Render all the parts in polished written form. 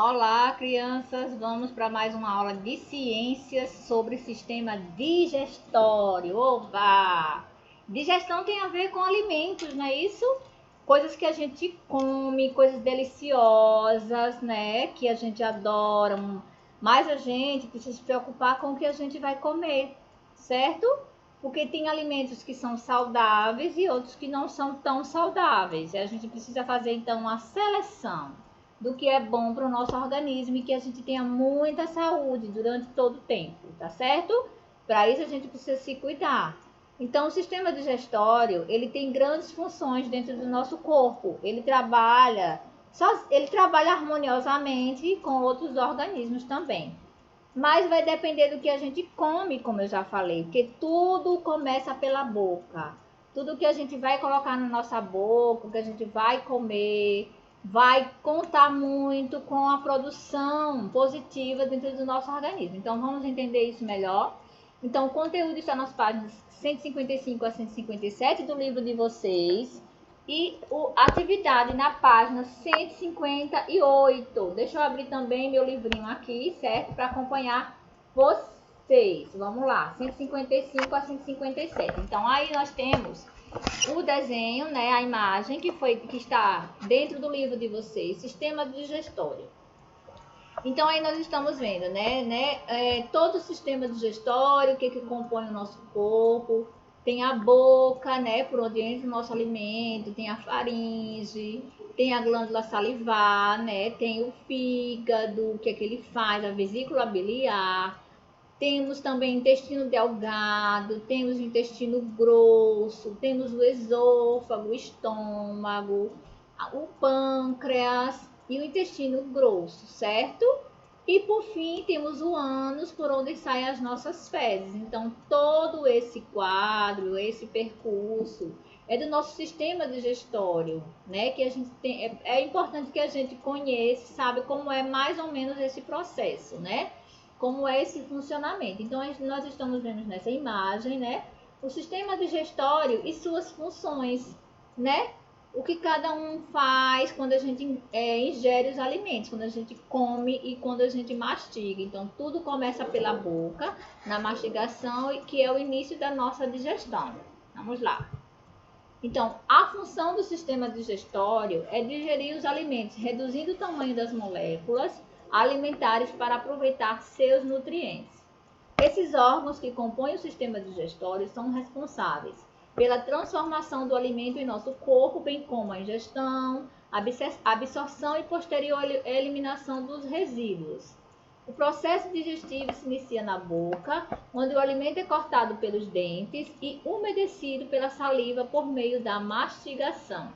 Olá, crianças! Vamos para mais uma aula de ciências sobre sistema digestório. Oba! Digestão tem a ver com alimentos, não é isso? Coisas que a gente come, coisas deliciosas, né? Que a gente adora. Mas a gente precisa se preocupar com o que a gente vai comer, certo? Porque tem alimentos que são saudáveis e outros que não são tão saudáveis. E a gente precisa fazer então uma seleção do que é bom para o nosso organismo e que a gente tenha muita saúde durante todo o tempo, tá certo? Para isso a gente precisa se cuidar. Então, o sistema digestório, ele tem grandes funções dentro do nosso corpo. Ele trabalha harmoniosamente com outros organismos também. Mas vai depender do que a gente come, como eu já falei, porque tudo começa pela boca. Tudo que a gente vai colocar na nossa boca, o que a gente vai comer, vai contar muito com a produção positiva dentro do nosso organismo. Então, vamos entender isso melhor. Então, o conteúdo está nas páginas 155 a 157 do livro de vocês. E a atividade na página 158. Deixa eu abrir também meu livrinho aqui, certo? Para acompanhar vocês. Vamos lá, 155 a 157. Então, aí nós temos o desenho, né, a imagem que está dentro do livro de vocês, sistema digestório. Então, aí nós estamos vendo, todo o sistema digestório, o que compõe o nosso corpo. Tem a boca, né, por onde entra o nosso alimento, tem a faringe, tem a glândula salivar, né, tem o fígado, o que é que ele faz, a vesícula biliar. Temos também intestino delgado, temos o intestino grosso, temos o esôfago, o estômago, o pâncreas e o intestino grosso, certo? E por fim, temos o ânus, por onde saem as nossas fezes. Então, todo esse quadro, esse percurso, é do nosso sistema digestório, né? Que a gente tem, é importante que a gente conheça, sabe como é mais ou menos esse processo, né? Como é esse funcionamento. Então, nós estamos vendo nessa imagem, né? O sistema digestório e suas funções, né? O que cada um faz quando a gente ingere os alimentos, quando a gente come e quando a gente mastiga. Então, tudo começa pela boca, na mastigação, que é o início da nossa digestão. Vamos lá. Então, a função do sistema digestório é digerir os alimentos, reduzindo o tamanho das moléculas alimentares para aproveitar seus nutrientes. Esses órgãos que compõem o sistema digestório são responsáveis pela transformação do alimento em nosso corpo, bem como a ingestão, absorção e posterior eliminação dos resíduos. O processo digestivo se inicia na boca, onde o alimento é cortado pelos dentes e umedecido pela saliva por meio da mastigação.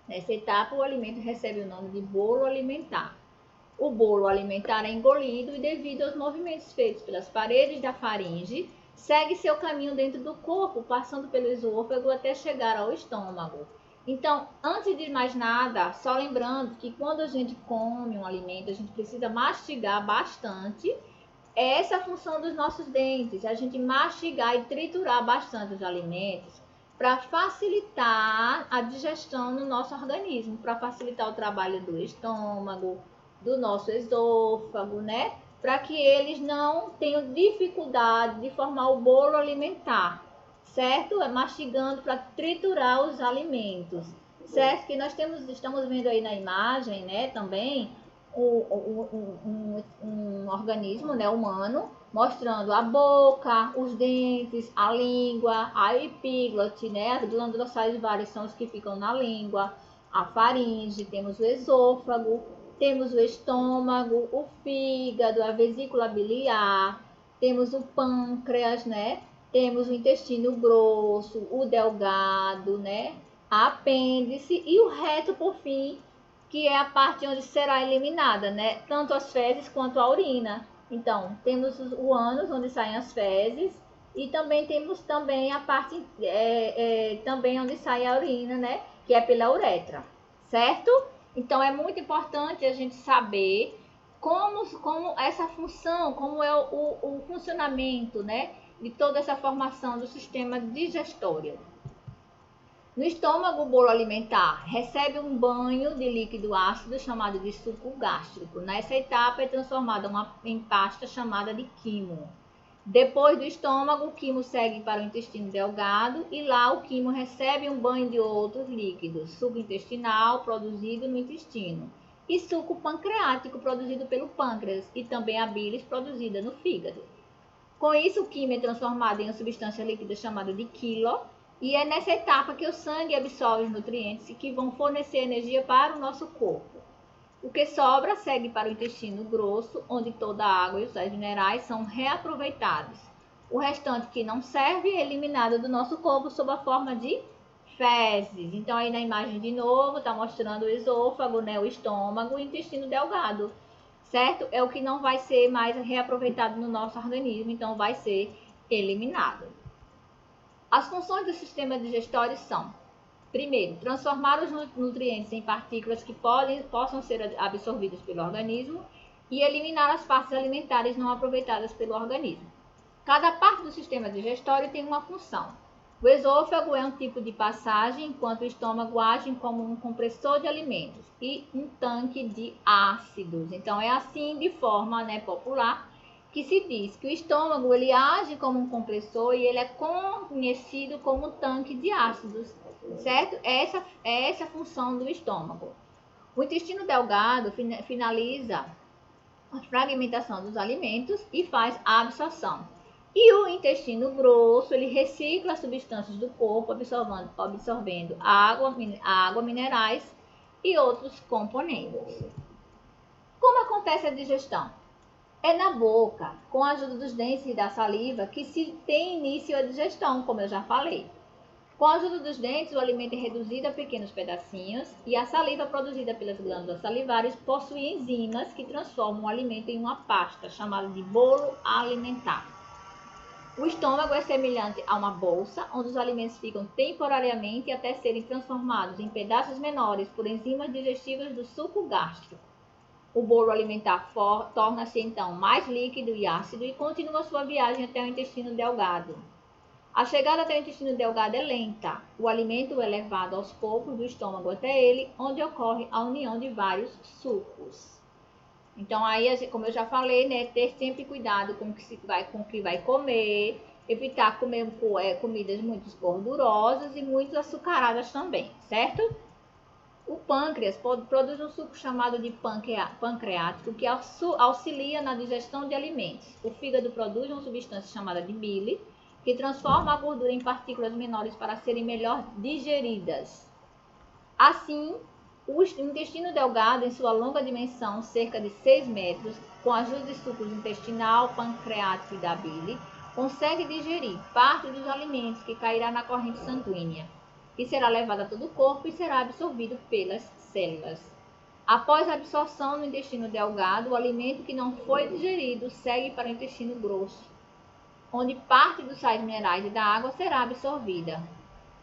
Nessa etapa, o alimento recebe o nome de bolo alimentar. O bolo alimentar é engolido e, devido aos movimentos feitos pelas paredes da faringe, segue seu caminho dentro do corpo, passando pelo esôfago até chegar ao estômago. Então, antes de mais nada, só lembrando que quando a gente come um alimento, a gente precisa mastigar bastante. É essa a função dos nossos dentes, a gente mastigar e triturar bastante os alimentos para facilitar a digestão no nosso organismo, para facilitar o trabalho do estômago, do nosso esôfago, né? Para que eles não tenham dificuldade de formar o bolo alimentar, certo? É mastigando para triturar os alimentos, certo? Que nós estamos vendo aí na imagem, né, também, um organismo, né, humano, mostrando a boca, os dentes, a língua, a epíglote, né, as glândulas salivares são os que ficam na língua, a faringe, temos o esôfago, temos o estômago, o fígado, a vesícula biliar, temos o pâncreas, né? Temos o intestino grosso, o delgado, né? A apêndice e o reto, por fim, que é a parte onde será eliminada, né? Tanto as fezes quanto a urina. Então, temos o ânus, onde saem as fezes, e também temos também a parte também onde sai a urina, né? Que é pela uretra, certo? Então, é muito importante a gente saber como essa função, como é o funcionamento, né, de toda essa formação do sistema digestório. No estômago, o bolo alimentar recebe um banho de líquido ácido chamado de suco gástrico. Nessa etapa é transformada em pasta chamada de quimo. Depois do estômago, o quimo segue para o intestino delgado e lá o quimo recebe um banho de outros líquidos, suco intestinal produzido no intestino e suco pancreático produzido pelo pâncreas e também a bilis produzida no fígado. Com isso, o quimo é transformado em uma substância líquida chamada de quilo e é nessa etapa que o sangue absorve os nutrientes que vão fornecer energia para o nosso corpo. O que sobra segue para o intestino grosso, onde toda a água e os sais minerais são reaproveitados. O restante que não serve é eliminado do nosso corpo sob a forma de fezes. Então aí na imagem de novo está mostrando o esôfago, né, o estômago e o intestino delgado, certo? É o que não vai ser mais reaproveitado no nosso organismo, então vai ser eliminado. As funções do sistema digestório são: primeiro, transformar os nutrientes em partículas que possam ser absorvidas pelo organismo e eliminar as partes alimentares não aproveitadas pelo organismo. Cada parte do sistema digestório tem uma função. O esôfago é um tipo de passagem, enquanto o estômago age como um compressor de alimentos e um tanque de ácidos. Então, é assim, de forma popular, que se diz que o estômago ele age como um compressor e ele é conhecido como um tanque de ácidos, certo? Essa é a função do estômago. O intestino delgado finaliza a fragmentação dos alimentos e faz a absorção. E o intestino grosso, ele recicla as substâncias do corpo, absorvendo água, minerais e outros componentes. Como acontece a digestão? É na boca, com a ajuda dos dentes e da saliva, que se tem início a digestão, como eu já falei. Com a ajuda dos dentes, o alimento é reduzido a pequenos pedacinhos e a saliva produzida pelas glândulas salivares possui enzimas que transformam o alimento em uma pasta, chamada de bolo alimentar. O estômago é semelhante a uma bolsa, onde os alimentos ficam temporariamente até serem transformados em pedaços menores por enzimas digestivas do suco gástrico. O bolo alimentar torna-se então mais líquido e ácido e continua sua viagem até o intestino delgado. A chegada até o intestino delgado é lenta. O alimento é levado aos poucos do estômago até ele, onde ocorre a união de vários sucos. Então aí, como eu já falei, ter sempre cuidado com o que vai comer, evitar comer comidas muito gordurosas e muito açucaradas também, certo? O pâncreas produz um suco chamado de pancreático que auxilia na digestão de alimentos. O fígado produz uma substância chamada de bile que transforma a gordura em partículas menores para serem melhor digeridas. Assim, o intestino delgado, em sua longa dimensão, cerca de 6 metros, com a ajuda de sucos intestinal, pancreático e da bile, consegue digerir parte dos alimentos que cairá na corrente sanguínea, que será levado a todo o corpo e será absorvido pelas células. Após a absorção no intestino delgado, o alimento que não foi digerido segue para o intestino grosso, onde parte dos sais minerais e da água será absorvida.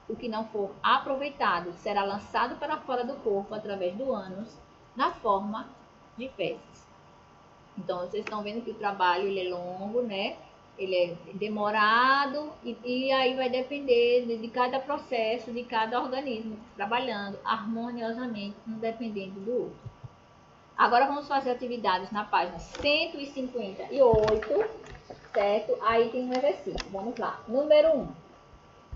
O que não for aproveitado será lançado para fora do corpo através do ânus, na forma de fezes. Então, vocês estão vendo que o trabalho ele é longo, né? Ele é demorado e aí vai depender de cada processo, de cada organismo trabalhando harmoniosamente, um dependendo do outro. Agora vamos fazer atividades na página 158, certo? Aí tem um exercício, vamos lá. Número 1.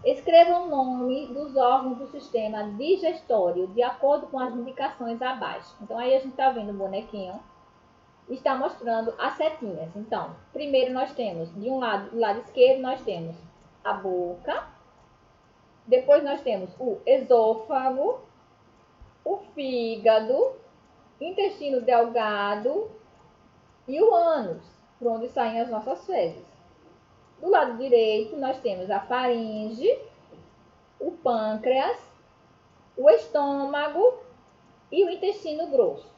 Escreva o nome dos órgãos do sistema digestório de acordo com as indicações abaixo. Então aí a gente está vendo o bonequinho. Está mostrando as setinhas. Então, primeiro nós temos, do lado esquerdo, nós temos a boca. Depois nós temos o esôfago, o fígado, intestino delgado e o ânus, por onde saem as nossas fezes. Do lado direito, nós temos a faringe, o pâncreas, o estômago e o intestino grosso.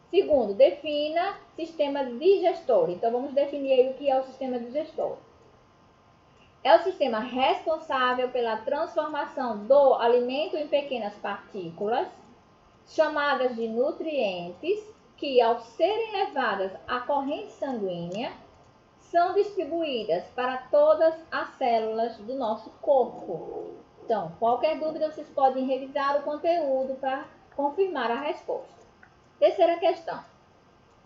Segundo, defina sistema digestório. Então, vamos definir aí o que é o sistema digestório. É o sistema responsável pela transformação do alimento em pequenas partículas, chamadas de nutrientes, que, ao serem levadas à corrente sanguínea, são distribuídas para todas as células do nosso corpo. Então, qualquer dúvida, vocês podem revisar o conteúdo para confirmar a resposta. Terceira questão.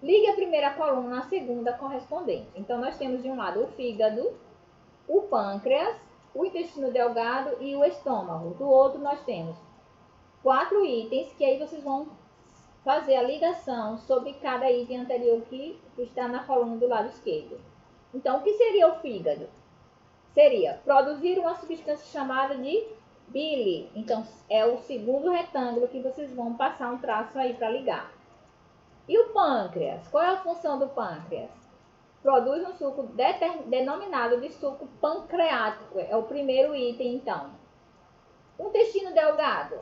Ligue a primeira coluna à segunda correspondente. Então, nós temos de um lado o fígado, o pâncreas, o intestino delgado e o estômago. Do outro, nós temos 4 itens, que aí vocês vão fazer a ligação sobre cada item anterior que está na coluna do lado esquerdo. Então, o que seria o fígado? Seria produzir uma substância chamada de bile. Então, é o segundo retângulo que vocês vão passar um traço aí para ligar. E o pâncreas? Qual é a função do pâncreas? Produz um suco denominado de suco pancreático. É o primeiro item, então. O intestino delgado.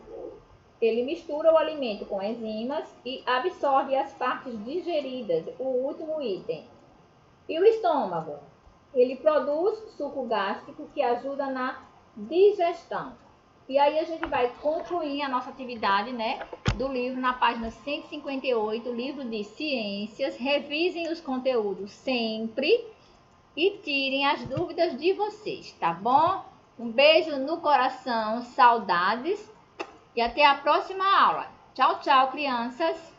Ele mistura o alimento com enzimas e absorve as partes digeridas. O último item. E o estômago? Ele produz suco gástrico que ajuda na digestão. E aí a gente vai concluir a nossa atividade, né, do livro na página 158, livro de ciências. Revisem os conteúdos sempre e tirem as dúvidas de vocês, tá bom? Um beijo no coração, saudades e até a próxima aula. Tchau, tchau, crianças!